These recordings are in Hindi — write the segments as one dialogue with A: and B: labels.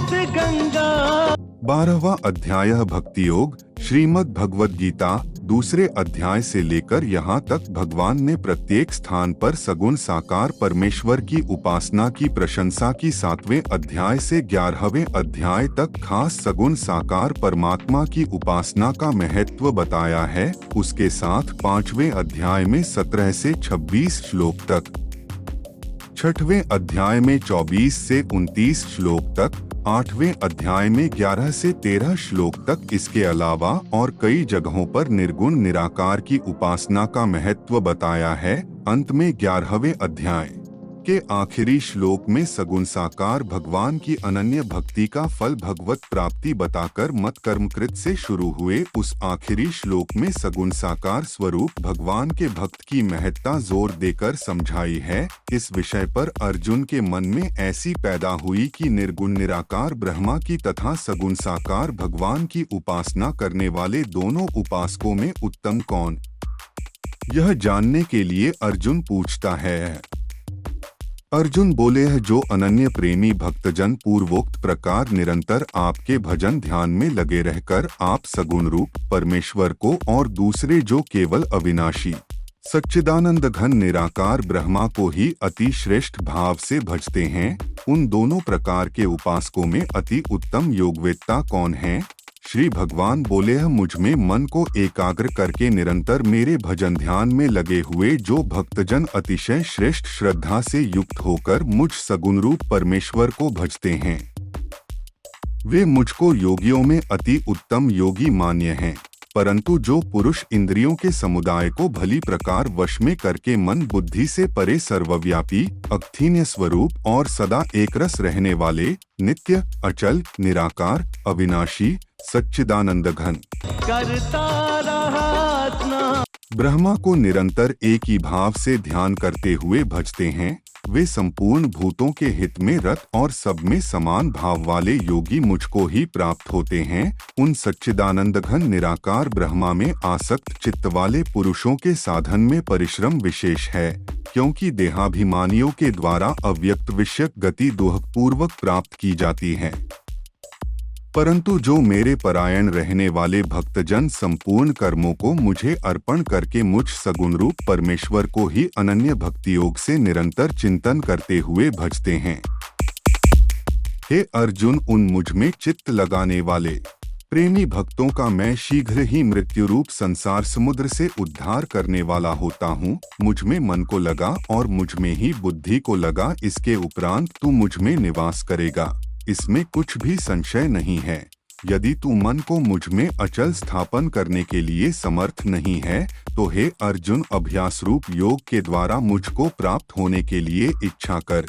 A: गंगा।
B: 12वां अध्याय भक्ति योग। श्रीमद् भगवद गीता दूसरे अध्याय से लेकर यहाँ तक भगवान ने प्रत्येक स्थान पर सगुण साकार परमेश्वर की उपासना की प्रशंसा की। 7वें अध्याय से 11वें अध्याय तक खास सगुण साकार परमात्मा की उपासना का महत्व बताया है। उसके साथ 5वें अध्याय में 17 से 26 श्लोक तक, 6वें अध्याय में 24 से 29 श्लोक तक, 8वें अध्याय में 11 से 13 श्लोक तक, इसके अलावा और कई जगहों पर निर्गुण निराकार की उपासना का महत्व बताया है। अंत में 11वें अध्याय के आखिरी श्लोक में सगुण साकार भगवान की अनन्य भक्ति का फल भगवत प्राप्ति बताकर मत कर्मकृत से शुरू हुए उस आखिरी श्लोक में सगुण साकार स्वरूप भगवान के भक्त की महत्ता जोर देकर समझाई है। इस विषय पर अर्जुन के मन में ऐसी पैदा हुई कि निर्गुण निराकार ब्रह्मा की तथा सगुण साकार भगवान की उपासना करने वाले दोनों उपासकों में उत्तम कौन, यह जानने के लिए अर्जुन पूछता है। अर्जुन बोले है, जो अनन्य प्रेमी भक्तजन पूर्वोक्त प्रकार निरंतर आपके भजन ध्यान में लगे रहकर आप सगुण रूप परमेश्वर को और दूसरे जो केवल अविनाशी सच्चिदानंद घन निराकार ब्रह्मा को ही अति श्रेष्ठ भाव से भजते हैं, उन दोनों प्रकार के उपासकों में अति उत्तम योगवेत्ता कौन है? श्री भगवान बोले हैं, मुझ में मन को एकाग्र करके निरंतर मेरे भजन ध्यान में लगे हुए जो भक्तजन अतिशय श्रेष्ठ श्रद्धा से युक्त होकर मुझ सगुण रूप परमेश्वर को भजते हैं, वे मुझको योगियों में अति उत्तम योगी मान्य हैं। परंतु जो पुरुष इंद्रियों के समुदाय को भली प्रकार वश में करके मन बुद्धि से परे सर्वव्यापी अक्थिन्य स्वरूप और सदा एकरस रहने वाले नित्य अचल निराकार अविनाशी सच्चिदानंद घन
A: करता रहा
B: ब्रह्मा को निरंतर एक ही भाव से ध्यान करते हुए भजते हैं, वे संपूर्ण भूतों के हित में रत और सब में समान भाव वाले योगी मुझको ही प्राप्त होते हैं। उन सच्चिदानंद घन निराकार ब्रह्मा में आसक्त चित्त वाले पुरुषों के साधन में परिश्रम विशेष है, क्योंकि देहाभिमानियों के द्वारा अव्यक्त विषयक गति दोहपूर्वक प्राप्त की जाती है। परंतु जो मेरे परायण रहने वाले भक्तजन संपूर्ण कर्मों को मुझे अर्पण करके मुझ सगुण रूप परमेश्वर को ही अनन्य भक्ति योग से निरंतर चिंतन करते हुए भजते हैं। हे अर्जुन, उन मुझ में चित्त लगाने वाले प्रेमी भक्तों का मैं शीघ्र ही मृत्यु रूप संसार समुद्र से उद्धार करने वाला होता हूँ। मुझ में मन को लगा और मुझ में ही बुद्धि को लगा, इसके उपरांत तू मुझ में निवास करेगा, इसमें कुछ भी संशय नहीं है। यदि तू मन को मुझ में अचल स्थापन करने के लिए समर्थ नहीं है तो हे अर्जुन, अभ्यास रूप योग के द्वारा मुझको प्राप्त होने के लिए इच्छा कर।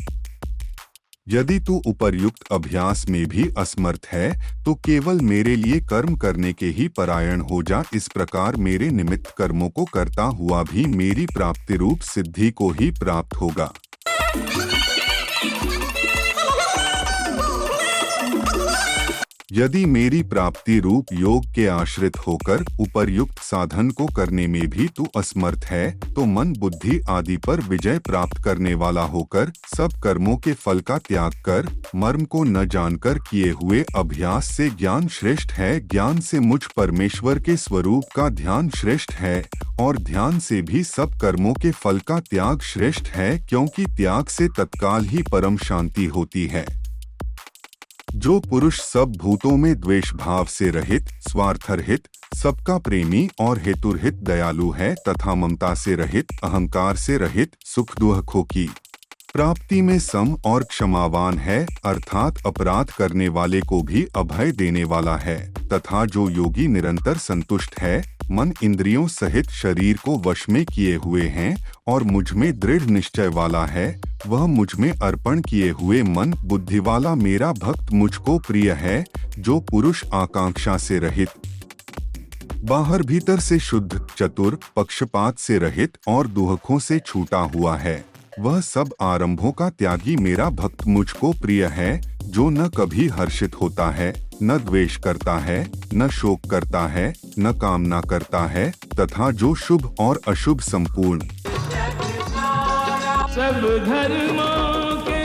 B: यदि तू उपर्युक्त अभ्यास में भी असमर्थ है तो केवल मेरे लिए कर्म करने के ही परायण हो जा। इस प्रकार मेरे निमित्त कर्मों को करता हुआ भी मेरी प्राप्ति रूप सिद्धि को ही प्राप्त होगा। यदि मेरी प्राप्ति रूप योग के आश्रित होकर उपर्युक्त साधन को करने में भी तू असमर्थ है तो मन बुद्धि आदि पर विजय प्राप्त करने वाला होकर सब कर्मों के फल का त्याग कर मर्म को न जानकर किए हुए अभ्यास से ज्ञान श्रेष्ठ है, ज्ञान से मुझ परमेश्वर के स्वरूप का ध्यान श्रेष्ठ है और ध्यान से भी सब कर्मों के फल का त्याग श्रेष्ठ है, क्योंकि त्याग से तत्काल ही परम शांति होती है। जो पुरुष सब भूतों में द्वेष भाव से रहित, स्वार्थरहित, सबका प्रेमी और हेतुरहित दयालु है तथा ममता से रहित, अहंकार से रहित, सुख दुखों की प्राप्ति में सम और क्षमावान है, अर्थात अपराध करने वाले को भी अभय देने वाला है, तथा जो योगी निरंतर संतुष्ट है, मन इंद्रियों सहित शरीर को वश में किए हुए हैं और मुझ में दृढ़ निश्चय वाला है, वह मुझ में अर्पण किए हुए मन बुद्धि वाला मेरा भक्त मुझको प्रिय है। जो पुरुष आकांक्षा से रहित, बाहर भीतर से शुद्ध, चतुर, पक्षपात से रहित और दुखों से छूटा हुआ है, वह सब आरंभों का त्यागी मेरा भक्त मुझको प्रिय है। जो न कभी हर्षित होता है, न द्वेष करता है, न शोक करता है, न कामना करता है, तथा जो शुभ और अशुभ संपूर्ण
A: सब धर्मों के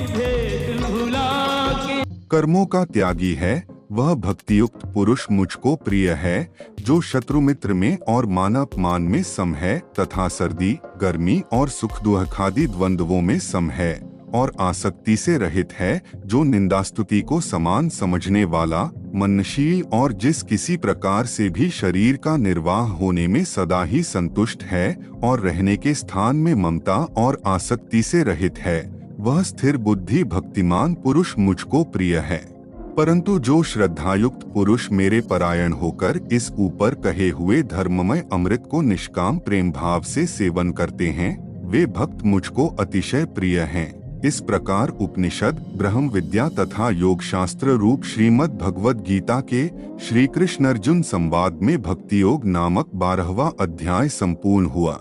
A: भेद भुला के
B: कर्मों का त्यागी है, वह भक्तियुक्त पुरुष मुझको प्रिय है, जो शत्रु मित्र में और मान अपमान में सम है तथा सर्दी गर्मी और सुख दुख आदि द्वंद्वों में सम है और आसक्ति से रहित है, जो निंदास्तुति को समान समझने वाला, मननशील और जिस किसी प्रकार से भी शरीर का निर्वाह होने में सदा ही संतुष्ट है और रहने के स्थान में ममता और आसक्ति से रहित है, वह स्थिर बुद्धि भक्तिमान पुरुष मुझको प्रिय है। परंतु जो श्रद्धायुक्त पुरुष मेरे परायण होकर इस ऊपर कहे हुए धर्ममय अमृत को निष्काम प्रेम भाव से सेवन करते हैं, वे भक्त मुझको अतिशय प्रिय हैं। इस प्रकार उपनिषद, ब्रह्म विद्या तथा योग शास्त्र रूप श्रीमद् भगवद गीता के श्री कृष्ण अर्जुन संवाद में भक्ति योग नामक 12वां अध्याय संपूर्ण हुआ।